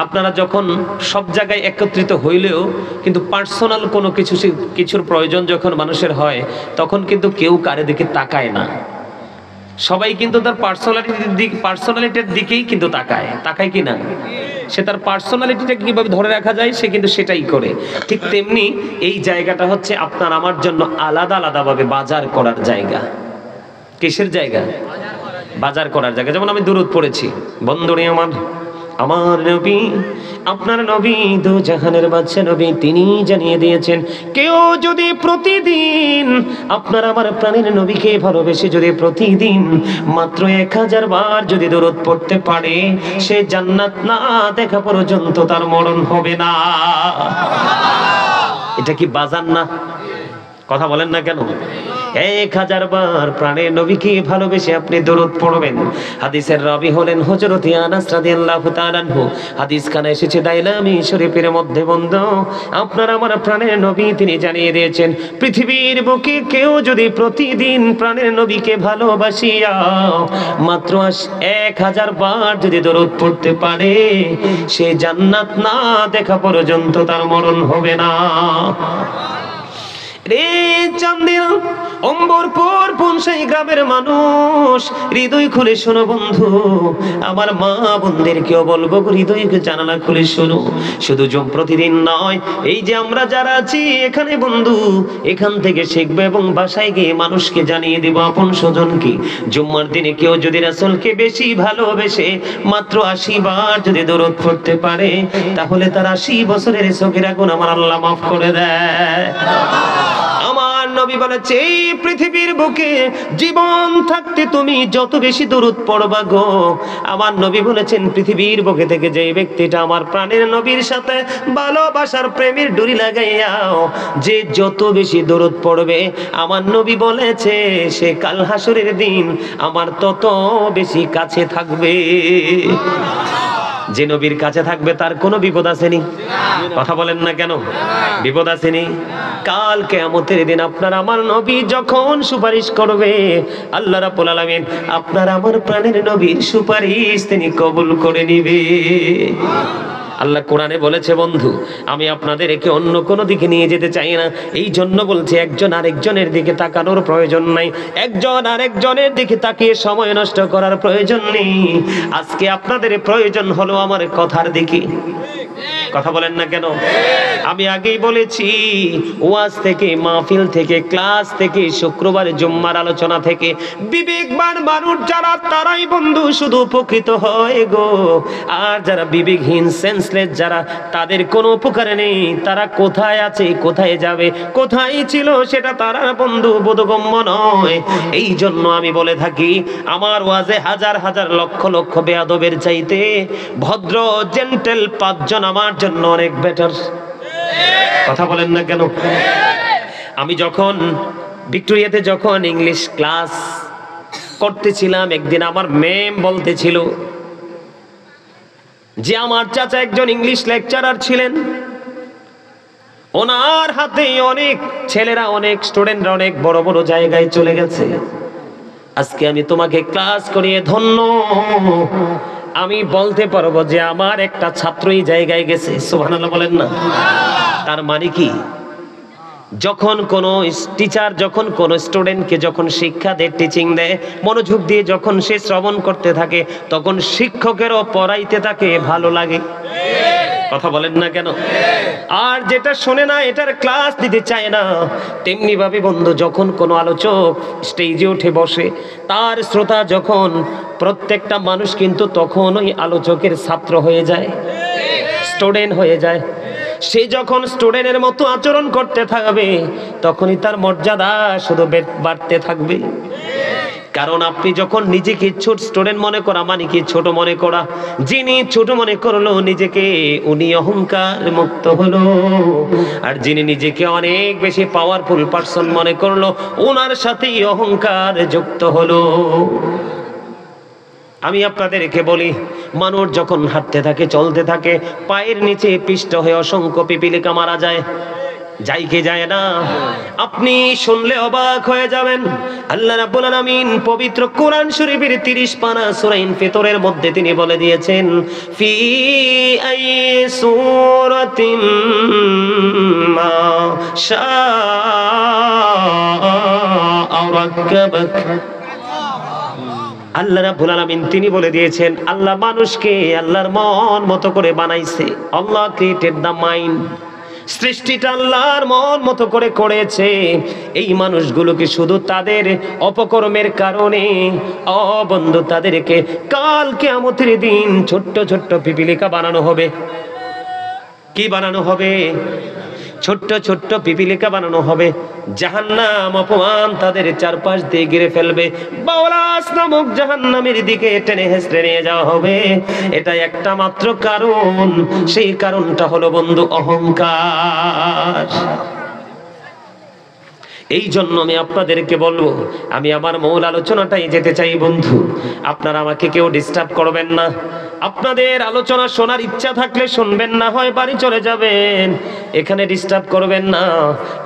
আপনারা যখন সব জায়গায় একত্রিত হইলেও কিন্তু পার্সোনাল কোনো কিছুর প্রয়োজন যখন মানুষের হয়, তখন কিন্তু কেউ কারে দিকে তাকায় না। সবাই কিন্তু তার পার্সোনালিটির দিকেই কিন্তু তাকায় কি না? সে তার পার্সোনালিটিটা কিভাবে ধরে রাখা যায় সে কিন্তু সেটাই করে। ঠিক তেমনি এই জায়গাটা হচ্ছে আপনার আমার জন্য আলাদা আলাদাভাবে বাজার করার জায়গা। কিসের জায়গা? বাজার করার জায়গা। যেমন আমি দুরূদ পড়েছি, বন্ধুরে আমার নবী, আপনার নবী দু জাহানের বাদশা নবী, তিনি জানিয়ে দিয়েছেন কেউ যদি প্রতিদিন আপনার আমার প্রাণের নবীকে ভালোবেসে যদি প্রতিদিন মাত্র 1000 বার যদি দরুদ পড়তে পারে, সে জান্নাত না দেখা পর্যন্ত তার মরণ হবে না। এটা কি বাজার না? কথা বলেন না কেন? 1000 বার প্রাণের নবীকে ভালোবেসে আপনি দরুদ পড়বেন। হাদিসের রাবী হলেন হযরত আনাস রাদিয়াল্লাহু তাআলা আনহু। হাদিস খানে এসেছে দাইলামি শরীফের মধ্যে, বন্ধু আপনার আমার প্রাণের নবী তিনি জানিয়ে দিয়েছেন পৃথিবীর বুকে কেউ যদি প্রতিদিন প্রাণের নবীকে ভালোবাসিয়া মাত্র 1000 বার যদি দরুদ পড়তে পারে, সে জান্নাত না দেখা পর্যন্ত তার মরণ হবে না। রে চান্দিনা অম্বরপুর পুনসাই গ্রামের মানুষ, হৃদয় খুলে শোনো বন্ধু, আমার মা বোনদেরকেও বলবো হৃদয়কে জানালা খুলে শোনো। শুধু প্রতিদিন নয়, এই যে আমরা যারা আছি এখানে বন্ধু, এখান থেকে শিখবে এবং বাসায় গিয়ে মানুষকে জানিয়ে দেব আপন স্বজনকে। জুম্মার দিনে কেউ যদি রাসূলকে বেশি ভালোবেসে মাত্র 80 বার যদি দরুদ পড়তে পারে, তাহলে তার 80 বছরের সগীরা গুনাহ আমার আল্লাহ মাফ করে দেয়। আমার নবী বলেছে এই পৃথিবীর বুকে জীবন থাকতে তুমি যত বেশি দরুদ পড়বা গো, আমার নবী বলেছেন পৃথিবীর বুকে থেকে যে ব্যক্তিটা আমার প্রাণের নবীর সাথে ভালোবাসার প্রেমের ডুরি লাগাইয়াও যে যত বেশি দরুদ পড়বে, আমার নবী বলেছে সে কাল হাসরের দিন আমার তত বেশি কাছে থাকবে। যে নবীর কাছে থাকবে তার কোনো বিপদ আসেনি? কথা বলেন না কেন? বিপদ আসেনি? কাল কিয়ামতের দিন আপনার আমার নবী যখন সুপারিশ করবে, আল্লাহ রাব্বুল আলামিন আপনার আমার প্রাণের নবীর সুপারিশ তিনি কবুল করে নিবে। আল্লাহ কোরআনে বলেছে বন্ধু, আমি আপনাদের একে অন্য কোনো দিকে নিয়ে যেতে চাই না। এই জন্য বলছে একজন আরেকজনের দিকে তাকানোর প্রয়োজন নাই, একজন আরেকজনের দিকে তাকিয়ে সময় নষ্ট করার প্রয়োজন নেই। আজকে আপনাদের প্রয়োজন হলো আমার কথার দিকে। কথা বলেন না কেন? আমি আগেই বলেছি ওয়াজ থেকে, মাহফিল থেকে, ক্লাস থেকে, শুক্রবার জুম্মার আলোচনা থেকে বিবেকবান মানুষ যারা তারাই বন্ধু শুধু উপকৃত হয় গো। আর যারা বিবেকহীন সেন্সলেস যারা, তাদের কোনো উপকার নেই। তারা কোথায় আছে, কোথায় যাবে, কোথায় ছিল সেটা তারা বন্ধু বোধগম্য নয়। এই জন্য আমি বলে থাকি আমার ওয়াজে হাজার হাজার লক্ষ লক্ষ বেয়াদবের চাইতে ভদ্র জেন্টেল 5 জন আমার জন্য অনেক বেটার। কথা বলেন না কেন? আমি যখন ভিক্টোরিয়াতে যখন ইংলিশ ক্লাস করতেছিলাম, একদিন আমার ম্যাম বলতেছিল যে আমার চাচা একজন ইংলিশ লেকচারার ছিলেন, ওনার হাতে অনেক ছেলেরা, অনেক স্টুডেন্টরা অনেক বড় বড় জায়গায় চলে গেছে। আজকে আমি তোমাকে ক্লাস করিয়ে ধন্য। আমি বলতে পারবো যে আমার একটা ছাত্র এই জায়গায় গেছে। সুবহানাল্লাহ বলেন না? তার মানে কি, যখন কোনো টিচার যখন কোনো স্টুডেন্টকে যখন শিক্ষা দেয়, টিচিং দেয়, মনোযোগ দিয়ে যখন সে শ্রবণ করতে থাকে, তখন শিক্ষকেরও পড়াইতে তাকে ভালো লাগে। কথা বলেন না কেন? আর যেটা শোনে না এটার ক্লাস দিতে চায় না। তেমনি ভাবে বন্ধু যখন কোনো আলোচক স্টেজে উঠে বসে, তার শ্রোতা যখন প্রত্যেকটা মানুষ কিন্তু তখন ওই আলোচকের ছাত্র হয়ে যায়, স্টুডেন্ট হয়ে যায়। সে যখন স্টুডেন্টের মতো আচরণ করতে থাকবে, তখনই তার মর্যাদা শুধু বাড়তে থাকবে। কারণ আপনি যখন নিজেকে ছোট স্টুডেন্ট মনে করা মানে কি ছোট মনে করা। যিনি ছোট মনে করলো নিজেকে, উনি অহংকার মুক্ত হলো। আর যিনি নিজেকে অনেক বেশি পাওয়ারফুল পারসন মনে করলো, ওনার সাথেই অহংকার যুক্ত হলো। আমি আপনাদেরকে বলি, মানুষ যখন হাঁটতে থাকে, চলতে থাকে, পায়ের নিচে পিষ্ট হয়ে অসংখ্য পিপিলিকা মারা যায়। যাই কি যায় না? আপনি শুনলে অবাক হয়ে যাবেন। আল্লাহ রাব্বুল আলামিন পবিত্র কোরআন শরীফের 30 পারা সূরা ইনফিতরের মধ্যে তিনি বলে দিয়েছেন, ফি আই সূরাতিম মা শাআ রাক্কাবাক। আল্লাহ রাব্বুল আলামিন তিনি বলে দিয়েছেন, আল্লাহ মানুষকে আল্লাহর মন মতো করে বানাইছে। আল্লাহ ক্রিয়েটেড দ্য মাইন্ড। সৃষ্টিটা আল্লাহর মন মতো করে করেছে। এই মানুষগুলোকে শুধু তাদের অপকর্মের কারণে বন্ধু তাদেরকে কাল কিয়ামতের দিন ছোট্ট ছোট্ট পিপিলিকা বানানো হবে। কি বানানো হবে? ছোট্ট ছোট্ট পিপিলিকা বানানো হবে। জাহান্নাম অপমান তাদের চারপাশ দিয়ে ঘিরে ফেলবে। বাওলাস নামক জাহান্নামের দিকে টেনে হেঁচড়ে নিয়ে যাওয়া হবে। এটা একটা মাত্র কারণ, সেই কারণটা হলো বন্ধু অহংকার। এই জন্য আমি আপনাদেরকে বলবো, আমি আমার মূল আলোচনাটাই যেতে চাই বন্ধু। আপনারা আমাকে কেউ ডিস্টার্ব করবেন না। আপনাদের আলোচনা শোনার ইচ্ছা থাকলে শুনবেন, না হয় বাড়ি চলে যাবেন। এখানে ডিস্টার্ব করবেন না,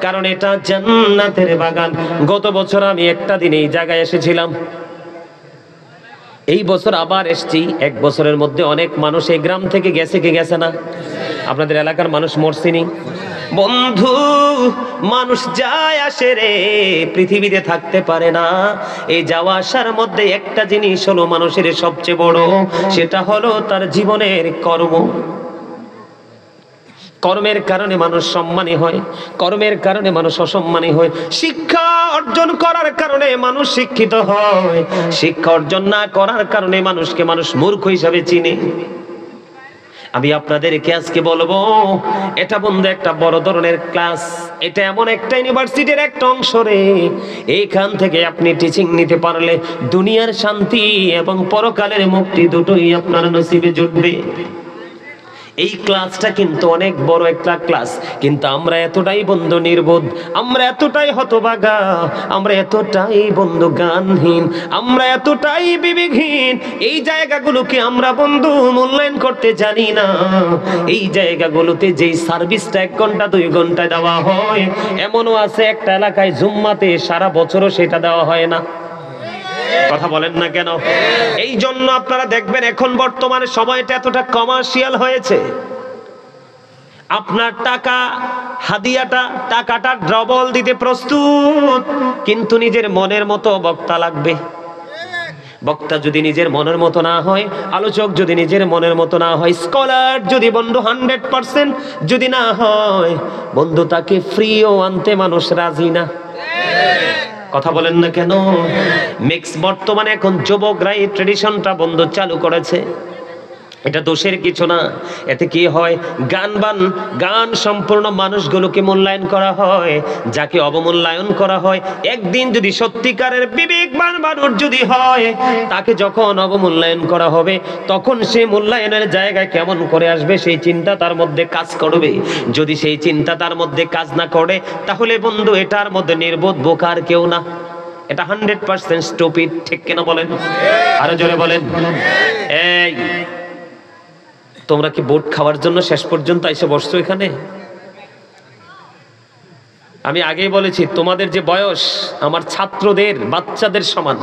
কারণ এটা জান্নাতের বাগান। গত বছর আমি একটা দিন এই জায়গায় এসেছিলাম, এই বছর আবার এসছি। এক বছরের মধ্যে অনেক মানুষ এই গ্রাম থেকে গেছে কি গেছে না? আপনাদের এলাকার মানুষ মরছিনি বন্ধু। মানুষ যায় আসে রে, পৃথিবীতে থাকতে পারে না। এই যাওয়া আসার মধ্যে একটা জিনিস হলো মানুষের সবচেয়ে বড়, সেটা হলো তার জীবনের কর্ম। কর্মের কারণে মানুষ সম্মানী হয়, কর্মের কারণে মানুষ অসম্মানী হয়। শিক্ষা অর্জন করার কারণে মানুষ শিক্ষিত হয়, শিক্ষা অর্জন না করার কারণে মানুষকে মানুষ মূর্খ হিসাবে চিনে। আমি আপনাদেরকে আজকে বলবো, এটা বন্ধু একটা বড় ধরনের ক্লাস। এটা এমন একটা ইউনিভার্সিটির একটা অংশ রে। এইখান থেকে আপনি টিচিং নিতে পারলে দুনিয়ার শান্তি এবং পরকালের মুক্তি দুটোই আপনার নসিবে জুটবে। এই ক্লাসটা কিন্তু অনেক বড় একটা ক্লাস, কিন্তু আমরা এতটাই বন্ধু নির্বোধ, আমরা এতটাই হতভাগা, আমরা এতটাই বন্ধু জ্ঞানহীন, আমরা এতটাই বিবেকহীন। এই জায়গাগুলোকে আমরা বন্ধু মূল্যায়ন করতে জানি না। এই জায়গাগুলোতে যেই সার্ভিসটা 1 ঘন্টা 2 ঘন্টায় দেওয়া হয়, এমনও আছে একটা এলাকায় জুম্মাতে সারা বছরও সেটা দেওয়া হয় না। কথা বলেন না কেন? এই জন্য আপনারা দেখবেন এখন বর্তমানে সময়টা এতটা কমার্শিয়াল হয়েছে। আপনার টাকা হাদিয়াটা, টাকাটা ডবল দিতে প্রস্তুত, কিন্তু নিজের মনের মতো বক্তা লাগবে। বক্তা যদি নিজের মনের মতো না হয়, আলোচক যদি নিজের মনের মতো না হয়, স্কলার যদি বন্ধু 100% যদি না হয় বন্ধু, তাকে ফ্রিও আনতে মানুষ রাজি না। কথা বলেন না কেন? মিক্স বর্তমানে এখন যুবকরা এই ট্রেডিশনটা বন্ধু চালু করেছে। এটা দোষের কিছু না। এতে কি হয়, গান সম্পূর্ণ মানুষগুলোকে মূল্যায়ন করা হয়, যাকে অবমূল্যায়ন করা হয়। একদিন যদি সত্যিকারের বিবেকবান মানুষ যদি হয়, তাকে যখন অবমূল্যায়ন করা হবে, তখন সে মূল্যায়নের জায়গায় কেমন করে আসবে সেই চিন্তা তার মধ্যে কাজ করবে। যদি সেই চিন্তা তার মধ্যে কাজ না করে, তাহলে বন্ধু এটার মধ্যে নির্বোধ বোকার কেউ না, এটা 100% স্টুপিড। ঠিক কিনা বলেন? আরো জোরে বলেন। এই তোমরা কি বোট খাওয়ার জন্য শেষ পর্যন্ত এসে বসছো এখানে? আমি আগেই বলেছি, তোমাদের যে বয়স আমার ছাত্রদের, বাচ্চাদের সমান।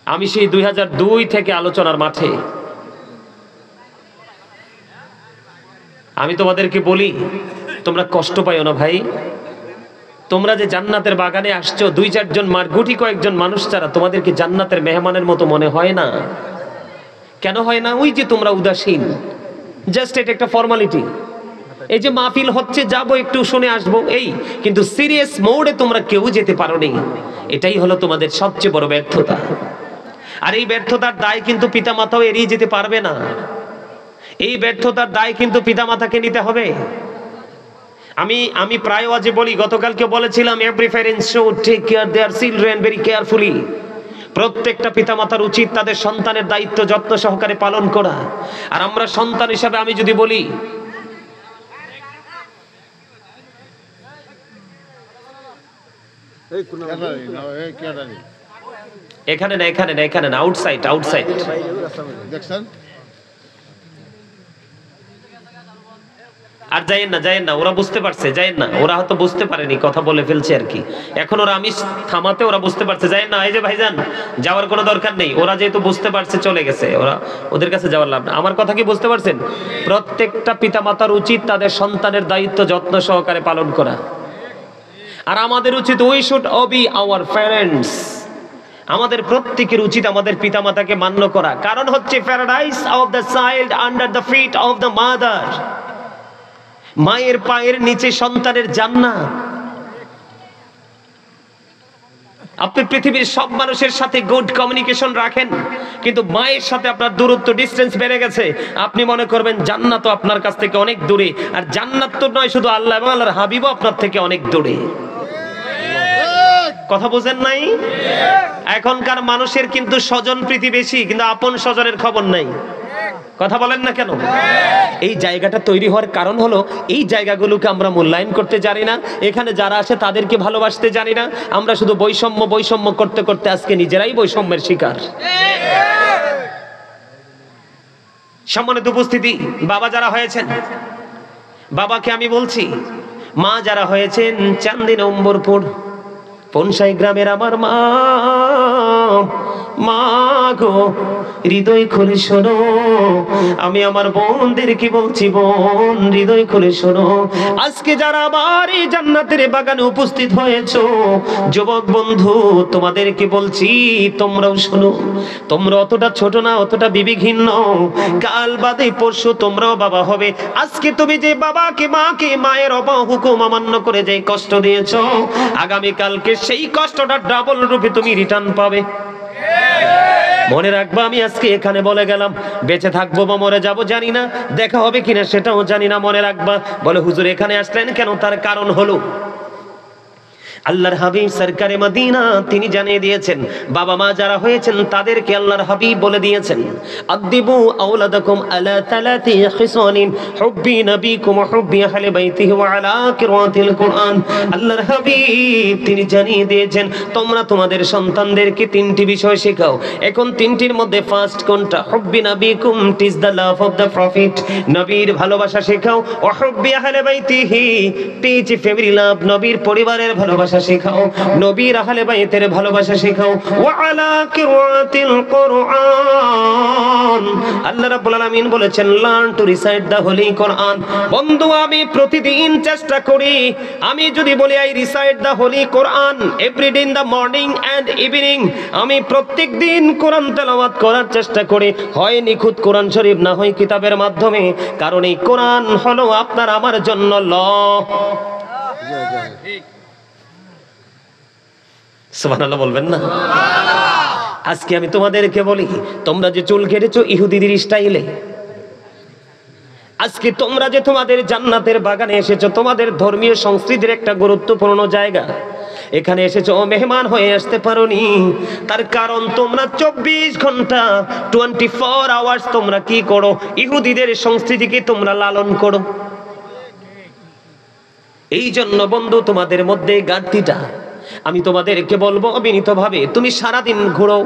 আমি সেই 2002 থেকে আলোচনার মাঠে। আমি তোমাদেরকে বলি, তোমরা কষ্ট পাইও না ভাই। তোমরা যে জান্নাতের বাগানে আসছো, 2-4 জন গুটি কয়েকজন মানুষ ছাড়া তোমাদেরকে জান্নাতের মেহমানের মতো মনে হয় না। কেন হয় না? ওই যে তোমরা উদাসীন, জাস্ট এটা একটা ফর্মালিটি। এই যে মাহফিল হচ্ছে, যাবো একটু শুনে আসবো, এই কিন্তু সিরিয়াস মোডে তোমরা কেউ যেতে পারোনি। এটাই হলো তোমাদের সবচেয়ে বড় ব্যর্থতা। আর এই ব্যর্থতার দায় কিন্তু পিতামাতাও এড়িয়ে যেতে পারবে না। এই ব্যর্থতার দায় কিন্তু পিতামাতাকে নিতে হবে। আমি প্রায় আজে বলি, গতকালকে বলেছিলাম, every parent should take care their children very carefully. প্রত্যেকটা পিতামাতার উচিত তাদের সন্তানের দায়িত্ব যত্ন সহকারে পালন করা। আর আমরা সন্তান হিসাবে আমি যদি বলি, এখানে না, এখানে না, এখানে না, আউটসাইড, দেখছেন আর যাইয়েন না, ওরা বুঝতে পারছে, যাইয়েন না, ওরা হয়তো বুঝতে পারেনি, কথা বলে ফেলছে আর কি। এখন ওরা আমি থামাতে ওরা বুঝতে পারছে, যাইয়েন না, এই যে ভাইজান যাওয়ার কোনো দরকার নেই, ওরা যেহেতু বুঝতে পারছে চলে গেছে, ওদের কাছে যাওয়ার লাভ না। আমার কথা কি বুঝতে পারছেন? প্রত্যেকটা পিতামাতার উচিত তাদের সন্তানের দায়িত্ব যত্ন সহকারে পালন করা, আর আমাদের উচিত we should obey our parents. আমাদের প্রত্যেকের উচিত আমাদের পিতামাতাকে মান্য করা, কারণ হচ্ছে paradise of the child under the feet of the mother. মায়ের পায়ের নিচে সন্তানের জান্নাত। আপনি পৃথিবীর সব মানুষের সাথে গুড কমিউনিকেশন রাখেন, কিন্তু মায়ের সাথে আপনার দূরত্ব, ডিসটেন্স বেড়ে গেছে, আপনি মনে করবেন জান্নাত তো আপনার কাছ থেকে অনেক দূরে। আর জান্নাত তো নয়, শুধু আল্লাহ এবং আল্লাহর হাবিবও আপনার থেকে অনেক দূরে। কথা বোঝেন নাই? এখনকার মানুষের কিন্তু স্বজন প্রীতি বেশি, কিন্তু আপন স্বজনের খবর নাই। কথা বলেন না কেন? এই জায়গাটা তৈরি হওয়ার কারণ হলো এই জায়গাগুলোকে আমরা মূল্যায়ন করতে জানি না। এখানে যারা আসে তাদেরকে ভালোবাসতে জানি না। আমরা শুধু বৈষম্য করতে করতে আজকে নিজেরাই বৈষম্যের শিকার। সম্মানিত উপস্থিতি, বাবা যারা হয়েছেন, বাবাকে আমি বলছি, মা যারা হয়েছেন চান্দি নম্বরপুর পনসাই গ্রামের আমার মা, মা গো হৃদয় খুলে শোনো, আমি আমার বোনদেরকে বলছি, বোন হৃদয় খুলে শোনো। আজকে যারা আমার এই জান্নাতের বাগানে উপস্থিত হয়েছো, যুবক বন্ধু তোমাদেরকে বলছি, তোমরাও শোনো। তোমরা অতটা ছোট না, অতটা বিবেকহীন নও। কাল বাদে পরশু তোমরাও বাবা হবে। আজকে তুমি যে বাবাকে, মাকে, মায়ের হুকুম অমান্য করে যে কষ্ট দিয়েছো, আগামী কালকে সেই কষ্টটা ডাবল রূপে তুমি রিটার্ন পাবে। মনে রাখবা, আমি আজকে এখানে বলে গেলাম, বেঁচে থাকবো বা মরে যাবো জানি না, দেখা হবে কিনা সেটাও জানি না। মনে রাখবা, বলে হুজুর এখানে আসলেন কেন? তার কারণ হলো আল্লাহর হাবিব সরকারে মদিনা তিনি জানিয়ে দিয়েছেন, বাবা মা যারা হয়েছেন তাদেরকে আল্লাহর হাবিব বলে দিয়েছেন, আদিবু আওলাদাকুম আলা তালাতি খিসানিন হুব্বি নবিকুম ওয়া হুব্বি আহলি বাইতিহি ওয়া আলা কিরাতিল কুরআন। আল্লাহর হাবিব তিনি জানিয়ে দিয়েছেন, তোমরা তোমাদের সন্তানদেরকে তিনটি বিষয় শেখাও। এখন তিনটির মধ্যে ফার্স্ট কোনটা? হুব্বি নবিকুম, teach the love of the prophet, নবীর ভালোবাসা শেখাও। ওয়া হুব্বি আহলি বাইতিহি, টিচ ফ্যামিলি লাভ, নবীর পরিবারের ভালোবাসা শেখাও, নবীর আহলে বাইতের ভালোবাসা শেখাও। ওয়া আলা কিরাতিল কুরআন, আল্লাহ রাব্বুল আলামিন বলেছেন, learn to recite the holy Quran. বন্ধু আমি প্রতিদিন চেষ্টা করি, আমি যদি বলি I recite the holy Quran everyday in the morning and evening, আমি প্রত্যেক দিন কোরআন তেলাওয়াত করার চেষ্টা করি, হয় নিখুঁত কোরআন শরীফ, না হয় কিতাবের মাধ্যমে। কারণ এই কোরআন হলো আপনার আমার জন্য ল। সুবহানাল্লাহ বলবেন না? আজকে আমি তোমাদেরকে বলি, তোমরা যে চুল কেটেছো ইহুদিদের স্টাইলে, আজকে তোমরা যে তোমাদের জান্নাতের বাগানে এসেছো, তোমাদের ধর্মীয় সংস্কৃতির একটা গুরুত্বপূর্ণ জায়গা, এখানে এসেছো মেহমান হয়ে আসতে পারোনি। তার কারণ তোমরা 24 ঘন্টা 24 আওয়ার্স তোমরা কি করো? ইহুদিদের সংস্কৃতিকে তোমরা লালন করো। এই জন্য বন্ধু তোমাদের মধ্যে ঘাটতিটা। আমি তোমাদেরকে বলবো অবিনীতভাবে, তুমি সারাদিন ঘুরো,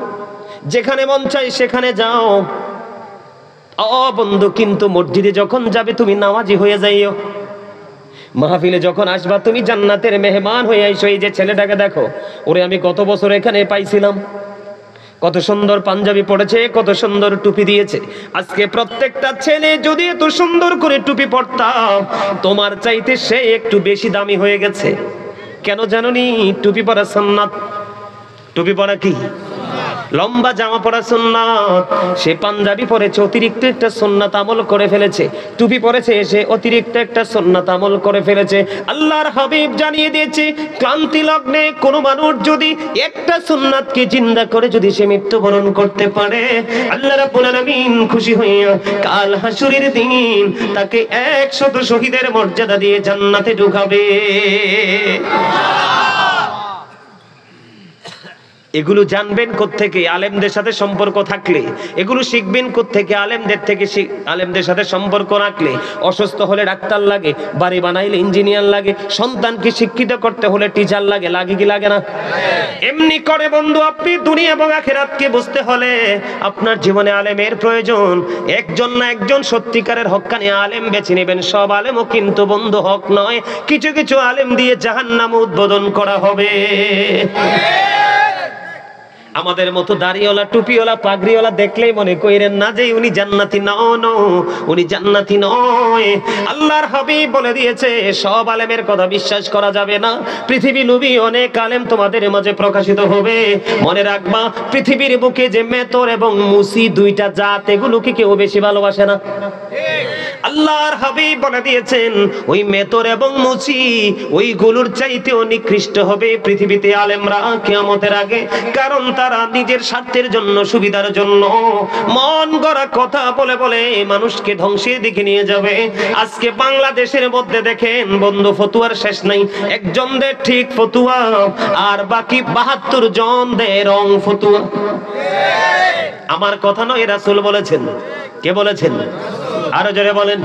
যেখানে মন চাই সেখানে যাও বন্ধু, কিন্তু মসজিদে যখন যাবে তুমি নামাজি হয়ে যাইও। মাহফিলে যখন আসবা তুমি জান্নাতের মেহমান হয়ে আইসো। এই যে ছেলেটাকে দেখো, ওরে আমি কত বছর এখানে পাইছিলাম, কত সুন্দর পাঞ্জাবি পড়েছে, কত সুন্দর টুপি দিয়েছে। আজকে প্রত্যেকটা ছেলে যদি এত সুন্দর করে টুপি পরতাম, তোমার চাইতে সে একটু বেশি দামি হয়ে গেছে। কেন জানোনি? টুপি পরা সুন্নাত। টুপি পরা কি? লম্বা জামা পরা সুন্নাত। সে পাঞ্জাবি পরেছে, অতিরিক্ত একটা সুন্নাত আমল করে ফেলেছে। টুপি পরেছে, সে অতিরিক্ত একটা সুন্নাত আমল করে ফেলেছে। আল্লাহর হাবিব জানিয়ে দিয়েছে, ক্লান্তি লগ্নে কোনো মানুষ যদি একটা সুন্নাতকে জিন্দা করে যদি সে মৃত্যুবরণ করতে পারে, আল্লাহ রাব্বুল আলামিন খুশি হইয়া কাল হাসুরের দিন তাকে 100 শহীদের মর্যাদা দিয়ে জান্নাতে ঢুকাবে। এগুলো জানবেন কোত্থেকে? আলেমদের সাথে সম্পর্ক থাকলে। এগুলো শিখবেন কোত্থেকে? আলেমদের সাথে সম্পর্ক রাখলে। অসুস্থ হলে ডাক্তার লাগে, বাড়ি বানাইলে ইঞ্জিনিয়ার লাগে, সন্তানকে শিক্ষিত করতে হলে টিচার লাগে। লাগে কি লাগে না? এমনি করে বন্ধু আপনি দুনিয়া এবং আখিরাতকে বুঝতে হলে আপনার জীবনে আলেমের প্রয়োজন। একজন না একজন সত্যিকারের হক্কানি আলেম বেছে নেবেন। সব আলেমও কিন্তু বন্ধু হক নয়। কিছু কিছু আলেম দিয়ে জাহান্নাম উদ্বোধন করা হবে। আমাদের মতো দাড়িওয়ালা, টুপিওয়ালা, পাগড়িওয়ালা দেখলেই মনে করেন না যে উনি জান্নাতি। নন, উনি জান্নাতি নয়। আল্লাহর হাবিব বলে দিয়েছে সব আলেমের কথা বিশ্বাস করা যাবে না। পৃথিবী নবী অনেক আলেম তোমাদের মাঝে প্রকাশিত হবে। মনে রাখবা পৃথিবীর বুকে যে মেতর এবং মুসি দুইটা জাত, এগুলোকে কেউ বেশি ভালোবাসে না। আল্লাহর হাবিব বলে দিয়েছেন ওই মেতর এবং মুচি ওইগুলোর চাইতেও নিকৃষ্ট হবে পৃথিবীতে আলেমরা কিয়ামতের আগে। কারণ তারা নিজের স্বার্থের জন্য, সুবিধার জন্য মন গড়া কথা বলে বলে মানুষকে ধ্বংসের দিকে নিয়ে যাবে। আজকে বাংলাদেশের মধ্যে দেখেন বন্ধু, ফতুয়ার শেষ নাই। একজন দেয় ঠিক ফতুয়া আর বাকি ৭২ জন দেয় রং ফতুয়া। আমার কথা নয়, রাসূল বলেছেন। কে বলেছেন? আরো জোরে বলেন।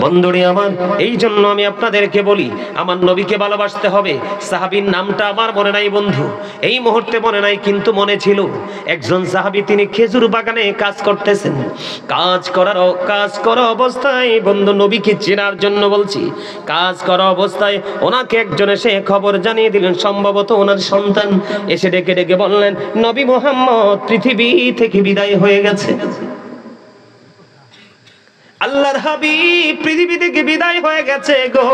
বন্ধুরে আমার, এই জন্য আমি আপনাদেরকে বলি আমার নবীকে ভালোবাসতে হবে। সাহাবীর নামটা আমার মনে নাই বন্ধু, এই মুহূর্তে মনে নাই, কিন্তু মনে ছিল। একজন সাহাবী, তিনি খেজুর বাগানে কাজ করতেছেন। কাজ করা অবস্থায় বন্ধু, নবীকে চেনার জন্য বলছি, কাজ করা অবস্থায় ওনাকে একজন এসে খবর জানিয়ে দিলেন, সম্ভবত ওনার সন্তান। এসে ডেকে ডেকে বললেন, নবী মুহাম্মদ পৃথিবী থেকে বিদায় হয়ে গেছে। আল্লাহর হাবিব পৃথিবী থেকে বিদায় হয়ে গেছে গো।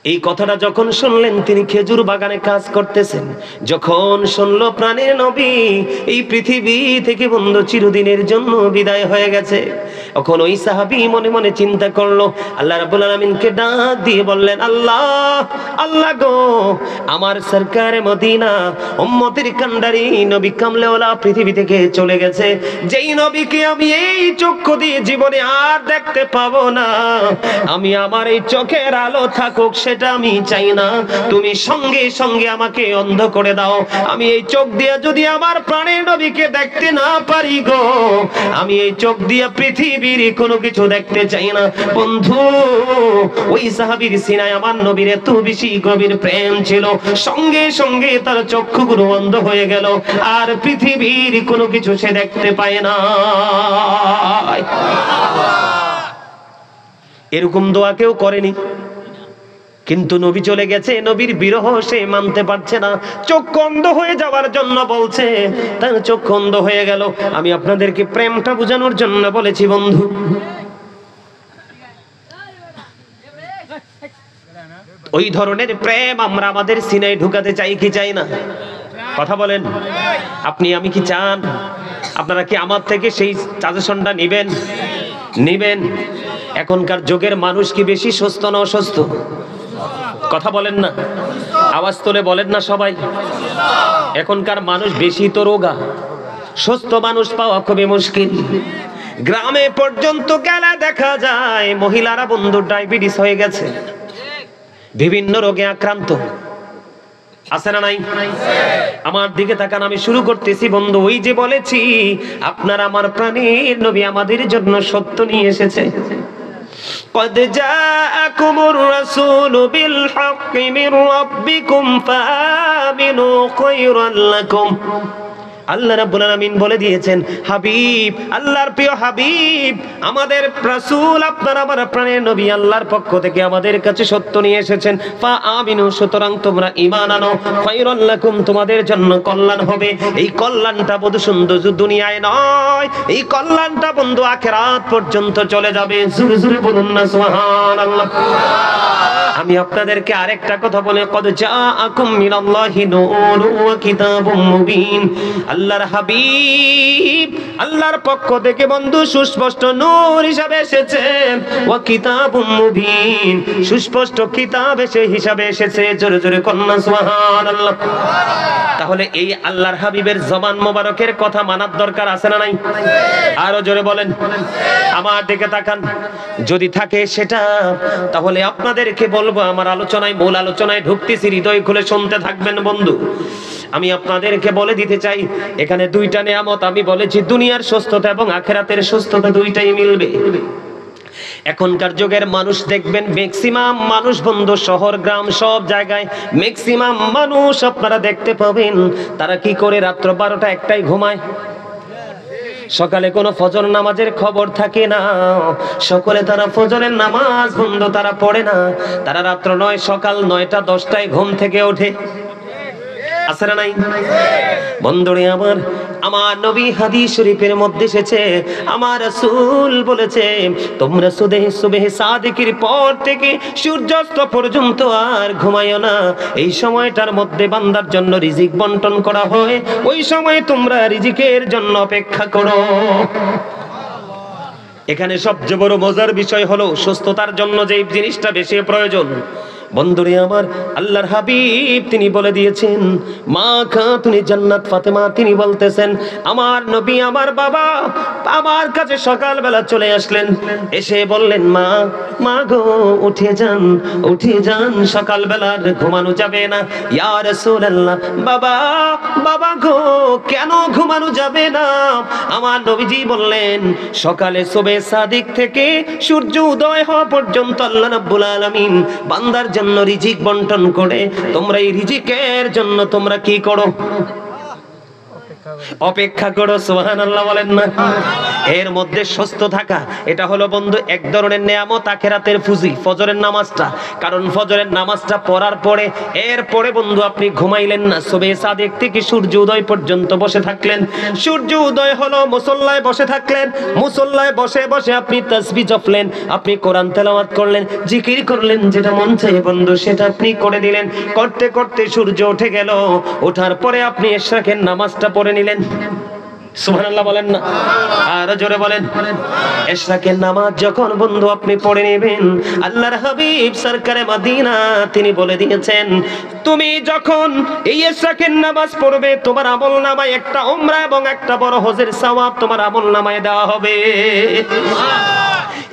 এই কথাটা যখন শুনলেন, তিনি খেজুর বাগানে কাজ করতেছেন, যখন শুনলো প্রাণের নবী এই পৃথিবী থেকে বন্ধু চিরদিনের জন্য বিদায় হয়ে গেছে, তখন ওই সাহাবী মনে মনে চিন্তা করলো, আল্লাহ রাব্বুল আলামিনকে ডাক দিয়ে বললেন, আল্লাহ গো, আমার সরকারে মদিনা উম্মতের কান্ডারি নবী কামলেওয়ালা পৃথিবী থেকে চলে গেছে। যেই নবীকে আমি এই চক্ষু দিয়ে জীবনে আর দেখতে পাবো না, আমি আমার এই চোখের আলো থাকুক সেটা আমি চাই না। তুমি সঙ্গে সঙ্গে আমাকে অন্ধ করে দাও। আমি এই চোখ দিয়ে যদি আমার প্রাণের নবীকে দেখতে না পারি গো, আমি এই চোখ দিয়ে পৃথিবীর কোনো কিছু দেখতে চাই না। বন্ধু, ওই সাহাবীর সিনায় আমার নবীর এত বেশি গভীর প্রেম ছিল, সঙ্গে সঙ্গে তার চক্ষুগুলো অন্ধ হয়ে গেল, আর পৃথিবীর কোনো কিছু সে দেখতে পায় না। এরকম দোয়া কেউ করেনি, কিন্তু নবী চলে গেছে, নবীর বিরহ সে মানতে পারছে না, চোখ অন্ধ হয়ে যাওয়ার জন্য বলছে, তার চোখ অন্ধ হয়ে গেল। আমি আপনাদেরকে প্রেমটা বোঝানোর জন্য বলেছি বন্ধু। ওই ধরনের প্রেম আমরা আমাদের সিনায় ঢুকাতে চাই কি চাই না? কথা বলেন। আপনি আমি কি চান? আপনারা কি আমার থেকে সেই সাজেশনটা নিবেন? এখনকার যুগের মানুষ কি বেশি সুস্থ না অসুস্থ? কথা বলেন না, আওয়াজ তুলে বলেন না সবাই। এখনকার মানুষ বেশি তো রোগা, সুস্থ মানুষ পাওয়া খুবই মুশকিল। গ্রামে পর্যন্ত গেলে দেখা যায় মহিলারা বন্ধু ডায়াবেটিস হয়ে গেছে, বিভিন্ন রোগে আক্রান্ত। আছে না নাই? আমার দিকে তাকান, আমি শুরু করতেছি বন্ধু। ওই যে বলেছি আপনার আমার প্রাণের নবী আমাদের জন্য সত্য নিয়ে এসেছে। قد جاءكم الرسول بالحق من ربكم فآمنوا خيرا لكم। আল্লাহ রাব্বুল আলামিন বলে দিয়েছেন, হাবিব, আল্লাহর প্রিয় হাবিব, আমাদের রাসূল আপনার আমার প্রাণের নবী আল্লাহর পক্ষ থেকে আমাদের কাছে সত্য নিয়ে এসেছেন। ফা আমিনু, সুতরাং তোমরা ঈমান আনো, খায়রুল লাকুম, তোমাদের জন্য কল্যাণ হবে। এই কল্যাণটা বন্ধু সুন্দর দুনিয়ায় নয়, এই কল্যাণটা বন্ধু আখিরাত পর্যন্ত চলে যাবে। জোরে জোরে বলুন না সুবহানাল্লাহ। আমি আপনাদেরকে আরেকটা কথা বলে, কদ জাআকুম মিনাল্লাহি নূরুন ওয়া কিতাবুম মুবিন। আল্লাহর হাবিব আল্লাহর পক্ষ থেকে বন্ধু সুস্পষ্ট নূর হিসাবে এসেছে, ওয়া কিতাবুম মুবিন, সুস্পষ্ট কিতাব হিসাবে এসেছে। জোরে জোরে কন্যা সুবহানাল্লাহ। তাহলে এই আল্লাহর হাবিবের জবান মোবারকের কথা মানার দরকার আছে না নাই? আরো জোরে বলেন। আমার দিকে তাকান, যদি থাকে সেটা, তাহলে আপনাদেরকে বলবো, আমার আলোচনায় মূল আলোচনায় ঢুকতেছি, হৃদয় খুলে শুনতে থাকবেন বন্ধু। আমি আপনাদেরকে বলে দিতে চাই, এখানে দুইটা নিয়ামত আমি বলেছি, দুনিয়ার সুস্থতা এবং আখিরাতের সুস্থতা দুইটাই মিলবে। এখনকার যুগের মানুষ দেখবেন, ম্যাক্সিমাম মানুষ বন্ধু, শহর গ্রাম সব জায়গায় ম্যাক্সিমাম মানুষ আপনারা দেখতে পাবেন, তারা কি করে রাত্র 12টা 1টায় ঘুমায়। সকালে কোনো ফজর নামাজের খবর থাকে না, সকলে তারা ফজরের নামাজ বন্ধু তারা পড়ে না, তারা রাত্র 9 সকাল 9টা 10টায় ঘুম থেকে ওঠে। আছে না নাই? বন্ধুরে আমার নবী হাদিস শরীফের মধ্যে এসেছে, আমার রাসূল বলেছে, তোমরা সুবহে সাদিকের পর থেকে সূর্যাস্ত পর্যন্ত আর ঘুমাইও না। এই সময়টার মধ্যে বান্দার জন্য রিজিক বন্টন করা হয়, ওই সময় তোমরা রিজিকের জন্য অপেক্ষা করো। এখানে সবচেয়ে বড় মজার বিষয় হলো সুস্থতার জন্য যে জিনিসটা বেশি প্রয়োজন। বন্ধুরে আমার, আল্লাহর হাবিব তিনি বলে দিয়েছেন, মা খাতুনে জান্নাত ফাতেমা তিনি বলতেছেন, আমার নবী আমার বাবা আমার কাছে সকালবেলা চলে আসলেন, এসে বললেন, মা গো উঠে যান, সকালবেলা ঘুমানো যাবে না। ইয়া রাসূলুল্লাহ, বাবা গো কেন ঘুমানো যাবে না? আমার নবীজি বললেন, সকালে সুবহে সাদিক থেকে সূর্য উদয় হওয়া পর্যন্ত আল্লাহ রাব্বুল আলামিন বান্দার জন্য রিজিক বন্টন করে। তোমরা এই রিজিকের জন্য তোমরা কি করো? অপেক্ষা করো। সুবহানাল্লাহ বলেন না? এর মধ্যে সুস্থ থাকা, এটা হলো বন্ধু এক ধরনের নিয়ামত, আখিরাতের পুঁজি, ফজরের নামাজটা। কারণ ফজরের নামাজটা পড়ার পরে এরপরে বন্ধু আপনি ঘুমাইলেন না, সুবহে সাদিক থেকে সূর্য উদয় পর্যন্ত বসে থাকলেন। সূর্য উদয় হলো, মুসল্লায় বসে থাকলেন, মুসল্লায় বসে বসে আপনি তাসবিহ জপলেন, আপনি কোরআন তেলাওয়াত করলেন, জিকির করলেন, যেটা মন চায় বন্ধু সেটা আপনি করে দিলেন। করতে করতে সূর্য উঠে গেল, ওঠার পরে আপনি ইশরাকের নামাজটা পড়ে নিলেন। সুবহানাল্লাহ বলেন না? আর জোরে বলেন। ইশরাকের নামাজ যখন বন্ধু আপনি পড়ে নেবেন, আল্লাহর হাবিব সরকারে মদিনা তিনি বলে দিয়েছেন, তুমি যখন এই ইশরাকের নামাজ পড়বে, তোমার আমলনামায় একটা উমরা এবং একটা বড় হজের সওয়াব তোমার আমলনামায় দেওয়া হবে।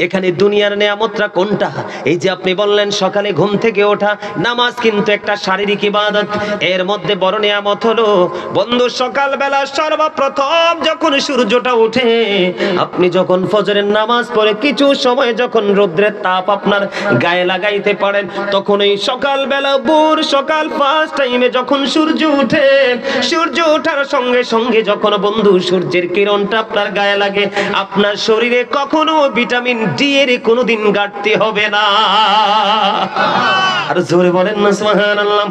এখানে দুনিয়ার নিয়ামতটা কোনটা? এই যে আপনি বললেন সকালে ঘুম থেকে ওঠা, নামাজ কিন্তু একটা শারীরিক ইবাদত। এর মধ্যে বড় নিয়ামত হলো বন্ধু সকালবেলা সর্বপ্রথম যখন সূর্যটা ওঠে, আপনি যখন ফজরের নামাজ পড়ে কিছু সময় যখন রৌদ্রের তাপ আপনার গায়ে লাগাইতে পারেন, তখন এই সকালবেলা সকাল ফার্স্ট টাইমে যখন সূর্য উঠে, সূর্য ওঠার সঙ্গে সঙ্গে যখন বন্ধু সূর্যের কিরণটা আপনার গায়ে লাগে, আপনার শরীরে কখনো ভিটামিন ডি এর কোনোদিন ঘাটতি হবে না। আর জোরে বলেন না সুবহানাল্লাহ।